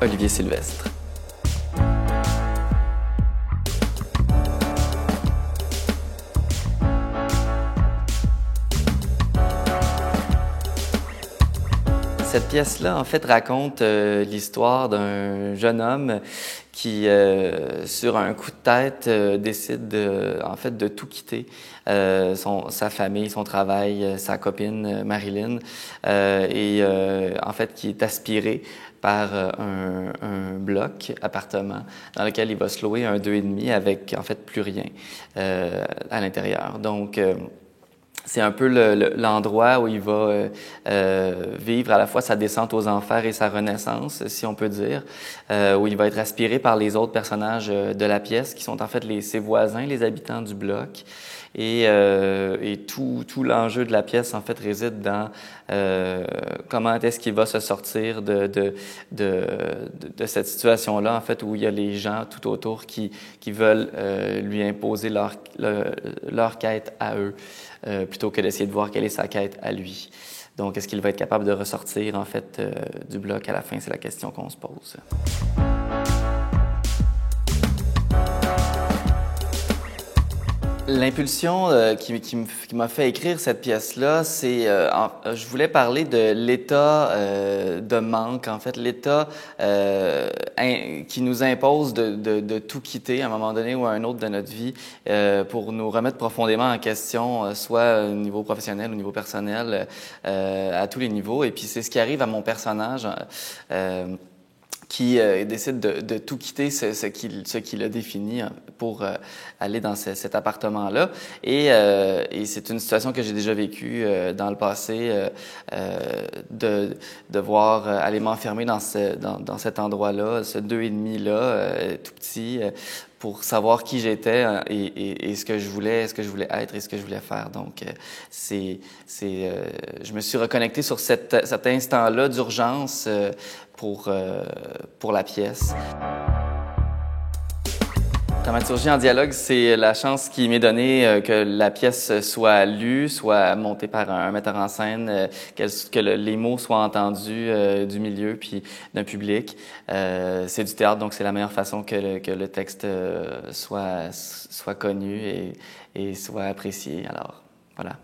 Olivier Sylvestre. Cette pièce-là, en fait, raconte l'histoire d'un jeune homme qui, sur un coup de tête, décide de tout quitter, sa famille, son travail, sa copine Marilyn, en fait, qui est aspiré par un bloc appartement dans lequel il va se louer un 2,5 avec, en fait, plus rien à l'intérieur. Donc, c'est un peu l'endroit où il va vivre à la fois sa descente aux enfers et sa renaissance, si on peut dire, où il va être aspiré par les autres personnages de la pièce, qui sont en fait ses voisins, les habitants du bloc. Et tout l'enjeu de la pièce, en fait, réside dans comment est-ce qu'il va se sortir de cette situation-là, en fait, où il y a les gens tout autour qui veulent lui imposer leur quête à eux, plutôt que d'essayer de voir quelle est sa quête à lui. Donc, est-ce qu'il va être capable de ressortir, en fait, du bloc à la fin? C'est la question qu'on se pose. L'impulsion qui m'a fait écrire cette pièce-là, c'est je voulais parler de l'état de manque, en fait, l'état qui nous impose de tout quitter à un moment donné ou à un autre de notre vie pour nous remettre profondément en question, soit au niveau professionnel, au niveau personnel, à tous les niveaux. Et puis c'est ce qui arrive à mon personnage. Qui décide de tout quitter ce qu'il a défini pour aller dans cet appartement-là. Et c'est une situation que j'ai déjà vécue dans le passé, de devoir aller m'enfermer dans cet endroit-là, ce 2,5-là, tout petit, pour savoir qui j'étais et ce que je voulais être et ce que je voulais faire. Donc, je me suis reconnecté sur cet instant-là d'urgence pour la pièce. Dramaturgie en dialogue, c'est la chance qui m'est donnée que la pièce soit lue, soit montée par un metteur en scène, que les mots soient entendus du milieu puis d'un public. C'est du théâtre, donc c'est la meilleure façon que le texte soit connu et soit apprécié. Alors, voilà.